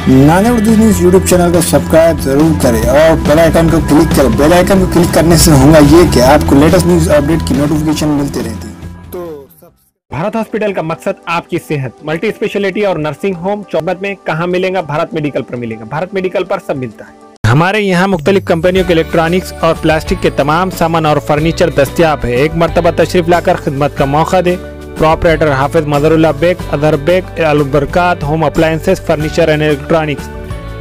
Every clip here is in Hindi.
नाने उर्दू न्यूज़ यूट्यूब चैनल को सब्सक्राइब जरूर करें और बेल आइकन को क्लिक करें। बेल आइकन को क्लिक करने से होगा ये कि आपको लेटेस्ट न्यूज़ अपडेट की नोटिफिकेशन मिलती रहती है। तो भारत हॉस्पिटल का मकसद आपकी सेहत। मल्टी स्पेशलिटी और नर्सिंग होम चौबत में कहाँ मिलेगा? भारत मेडिकल पर मिलेगा। भारत मेडिकल पर सब मिलता है। हमारे यहाँ मुख्तलिफ कंपनियों के इलेक्ट्रॉनिक्स और प्लास्टिक के तमाम सामान और फर्नीचर दस्तियाब है। एक मरतबा तशरीफ लाकर खिदमत का मौका दे। प्रोपराइटर हाफिज मदरुल्लाह बेग, अदर Baig, Albarkat home appliances, furniture and electronics,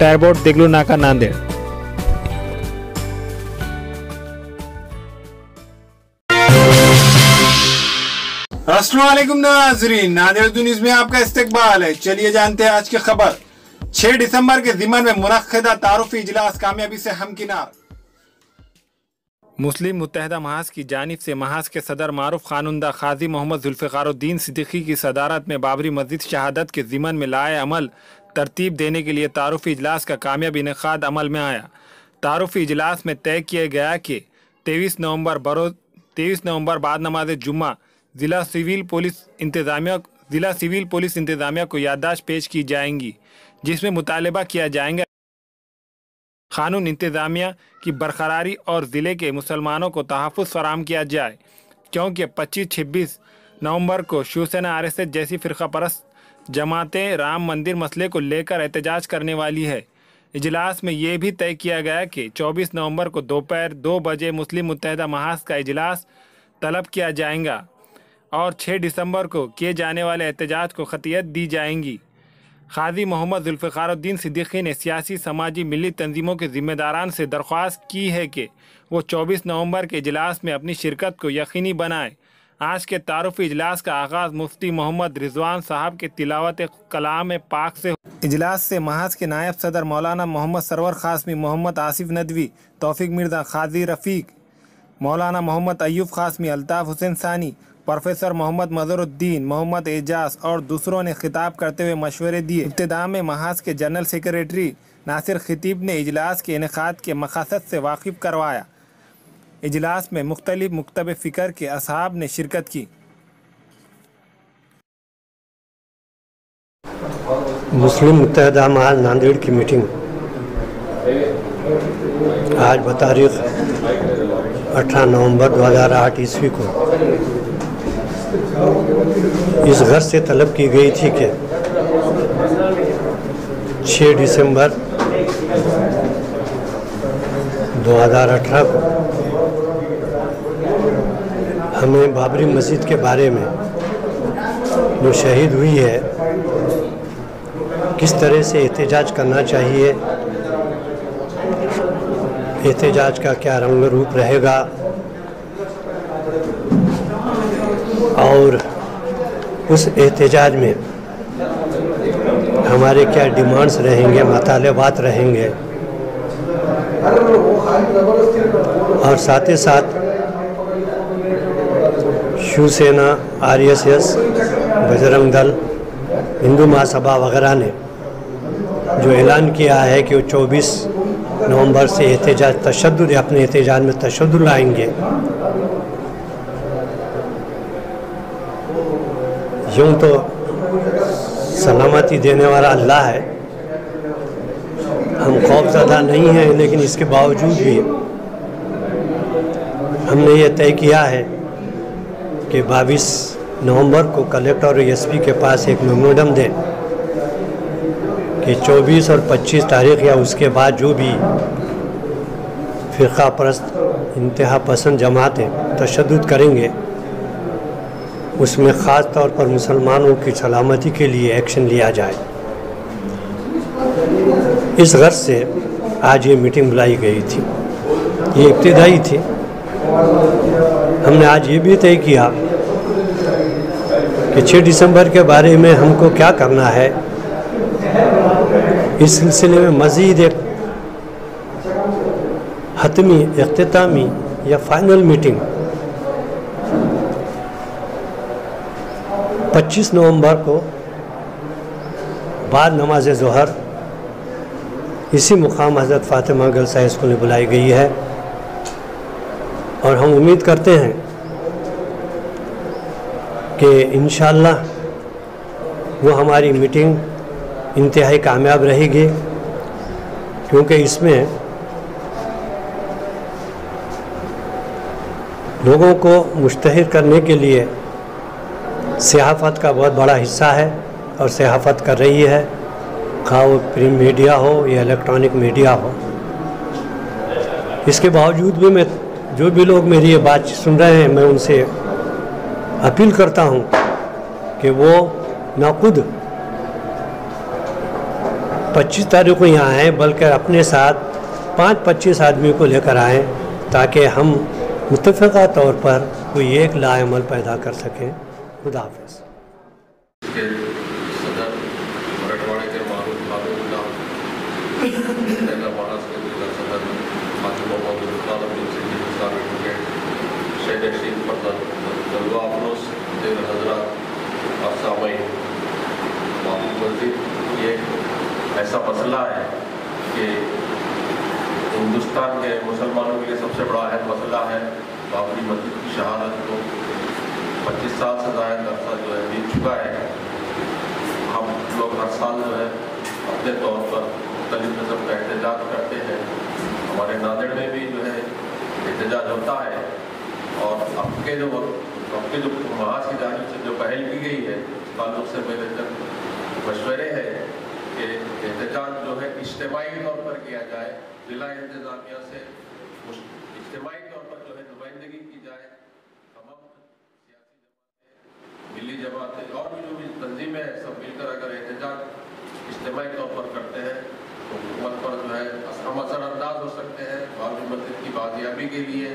टायरबोर्ड, देगलू नाका, नांदेड़। अस्सलाम वालेकुम नाज़रीन, नादेड़ न्यूज़ में आपका इस्तकबाल है। चलिए जानते हैं आज की खबर। 6 दिसंबर के ज़िमन में मुनक्किदा तारुफी इजलास कामयाबी से हमकिनार। मुस्लिम मुत्तहदा महाज की जानिब से महाज के सदर मारूफ खानुंदा खाजी मोहम्मद जुल्फ़िकारुद्दीन सिद्दीकी की सदारत में बाबरी मस्जिद शहादत के ज़िमन में लाए अमल तरतीब देने के लिए तारुफी इजलास का कामयाब इनेकाद अमल में आया। तारुफी इजलास में तय किया गया कि 23 नवंबर बाद नमाज जुम्मा ज़िला सिविल पुलिस इंतज़ामिया को याददाश्त पेश की जाएंगी, जिसमें मुतालबा किया जाएगा कानून इंतज़ामिया की बरकरारी और ज़िले के मुसलमानों को तहफ़्फ़ुज़ फराहम किया जाए, क्योंकि 25-26 नवंबर को शिवसेना RSS जैसी फ़िरक़ा परस्त जमातें राम मंदिर मसले को लेकर एहतजाज करने वाली है। इजलास में ये भी तय किया गया कि 24 नवंबर को दोपहर 2 बजे मुस्लिम मुत्तहदा महाज का इजलास तलब किया जाएगा और 6 दिसंबर को किए जाने वाले एहतजाज को ख़तियत दी जाएंगी। काजी मोहम्मद जुल्फ़िकारुद्दीन सिद्दीकी ने सियासी, समाजी, मिली तंजीमों के ज़िम्मेदारान से दरख्वास्त की है कि वो 24 नवंबर के इजलास में अपनी शिरकत को यकीनी बनाएं। आज के तारुफ़ी इजलास का आगाज़ मुफ्ती मोहम्मद रिजवान साहब के तिलावत कलाम पाक से। इजलास से महाज के नायब सदर मौलाना मोहम्मद सरवर क़ासमी, मोहम्मद आसिफ नदवी, तौफीक मिर्ज़ा, क़ाज़ी रफ़ीक, मौलाना मोहम्मद अय्यूब क़ासमी, अल्ताफ़ हुसैन सानी, प्रोफेसर मोहम्मद मज़हरुद्दीन, मोहम्मद एजाज और दूसरों ने खिताब करते हुए मशवरे दिए। इब्तिदा में महाज के जनरल सेक्रेटरी नासिर खतीब ने इजलास के इनेकाद के मक़सद से वाकिफ़ करवाया। इजलास में मुख्तलिफ मुक्तब फ़िक्र के असहाब ने शिरकत की। मुस्लिम मुत्तहदा महाज नांदेड़ की मीटिंग आज बतारीख 18 नवंबर 2008 ईस्वी को इस घर से तलब की गई थी कि 6 दिसंबर 2018 को हमें बाबरी मस्जिद के बारे में जो शहीद हुई है किस तरह से एहतजाज करना चाहिए, एहतजाज का क्या रंग रूप रहेगा और उस एहतजाज में हमारे क्या डिमांड्स रहेंगे, मतालबात रहेंगे और साथ ही साथ शिवसेना, RSS, बजरंग दल, हिंदू महासभा वगैरह ने जो ऐलान किया है कि वो 24 नवंबर से एहतजाज तशद्दुद अपने एहतजाज में तशद्दुद लाएंगे। यूँ तो सलामती देने वाला अल्लाह है, हम खौफज़दा नहीं हैं, लेकिन इसके बावजूद भी हमने ये तय किया है कि 22 नवंबर को कलेक्टर और SP के पास एक मेमोरेंडम दें कि 24 और 25 तारीख या उसके बाद जो भी फ़िरक़ा परस्त इंतहा पसंद जमातें तशद्दुद करेंगे उसमें ख़ास तौर पर मुसलमानों की सलामती के लिए एक्शन लिया जाए। इस गर्ज से आज ये मीटिंग बुलाई गई थी। ये इब्तिदाई थी। हमने आज ये भी तय किया कि 6 दिसंबर के बारे में हमको क्या करना है। इस सिलसिले में मज़ीद एक हतमी, इख्तितामी या फाइनल मीटिंग 25 नवंबर को बाद नमाज ज़ोहर इसी मुकाम हज़रत फ़ातिमा गर्ल्स हाई स्कूल में बुलाई गई है और हम उम्मीद करते हैं कि इंशाअल्लाह वो हमारी मीटिंग इंतहाई कामयाब रहेगी, क्योंकि इसमें लोगों को मुश्तहिर करने के लिए सहाफ़त का बहुत बड़ा हिस्सा है और सहाफ़त कर रही है, खा वो प्रिंट मीडिया हो या इलेक्ट्रॉनिक मीडिया हो। इसके बावजूद भी मैं जो भी लोग मेरी ये बात सुन रहे हैं, मैं उनसे अपील करता हूँ कि वो ना खुद 25 तारीख को यहाँ आएँ, बल्कि अपने साथ 5-25 आदमी को लेकर आएँ, ताकि हम मुत्तफ़क़ा तौर पर कोई एक लाअमल पैदा कर सकें। खुदा हाफ़िज़। ये ऐसा मसला है कि हिंदुस्तान के मुसलमानों के लिए सबसे बड़ा अहम मसला है। बाबरी मस्जिद की शहादत को 25 साल से ज़्यादा अरसा जो है बीत चुका है। हम लोग हर साल जो है अपने तौर पर मुख्तलिफ किस्म का एहतजाज करते हैं। हमारे नांदेड़ में भी जो है एहतजाज होता है, और आपके जो महाज की जानिब से जो पहल की गई है, ताल्लुक़ से मेरे तक मशवरे हैं कि एहतजाज जो है इज्तिमाई तौर पर किया जाए, जिला इंतज़ामिया से इज्तिमाई तौर पर जो है नुमाइंदगी की जाए। तमाम सियासी जमातें, मिली जमातें और भी जो भी तंजीमें हैं, सब मिलकर अगर एहतजाज इज्तिमाई तौर पर करते हैं तो हुकूमत पर जो है हम असरअंदाज हो सकते हैं। बाबरी मस्जिद की बाजियाबी के लिए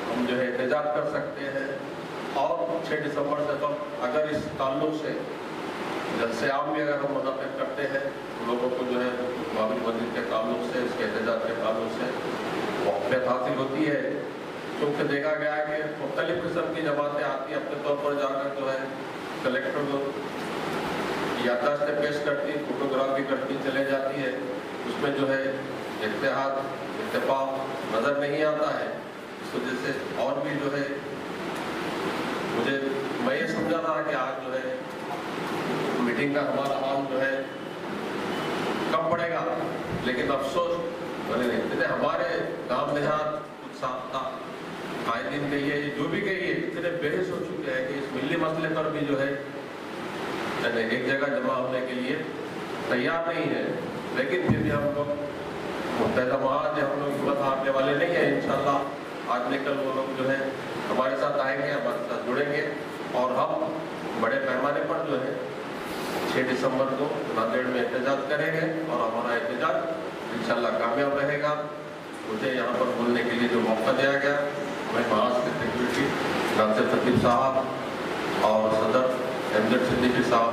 हम जो है एहतजाज कर सकते हैं। और 6 दिसंबर से तो अगर इस ताल्लुक़ से जलसे आम भी अगर हम मुनाफिक करते हैं, लोगों को जो है बाबरी मस्जिद के ताल्लुक़ से, इसके एहतजाज के ताल्लुक़ से वक़्फ़ियत हासिल होती है। क्योंकि देखा गया है कि मुख्तलिफ़ किस्म की जमातें आती, अपने तौर पर जाकर जो है कलेक्टर को याददाश्तें पेश करती, फोटोग्राफी करती चले जाती है। उसमें जो है इत्तेहाद इत्तेफाक नज़र नहीं आता है। इस वजह से और भी जो है मैं ये समझा रहा कि आज जो है मीटिंग का हमारा हाल जो है कम पड़ेगा, लेकिन अफसोस बने नहीं। हमारे गांव देहात कुछ साफ था, आए दिन कहिए जो भी कहिए, इतने बहस हो चुके हैं कि इस मिली मसले पर भी जो है एक जगह जमा होने के लिए तैयार नहीं है। लेकिन फिर भी हम लोग मुत्तहदा महाज, हम लोग हिम्मत हारने वाले नहीं है। इंशाल्लाह आज निकल वो लोग जो है हमारे साथ आएंगे, हमारे साथ जुड़ेंगे, और हम बड़े पैमाने पर जो है 6 दिसंबर को नांदेड़ में एहतजाज करेंगे, और हमारा एहतजाज इंशाल्लाह कामयाब रहेगा। मुझे यहाँ पर बोलने के लिए जो मौका दिया गया, मैं महाज के सेक्रेटरी नासिर खतीब साहब और सदर एमजद सिद्दीकी साहब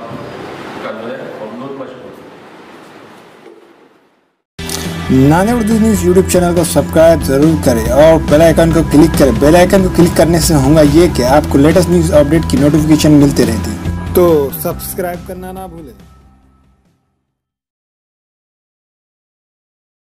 का जो है ममनून मशहूर। Nanded Urdu news YouTube channel को सब्सक्राइब जरूर करें और बेल आइकन को क्लिक करें। बेल आइकन को क्लिक करने से होगा ये कि आपको लेटेस्ट न्यूज़ अपडेट की नोटिफिकेशन मिलती रहती है, तो सब्सक्राइब करना ना भूलें।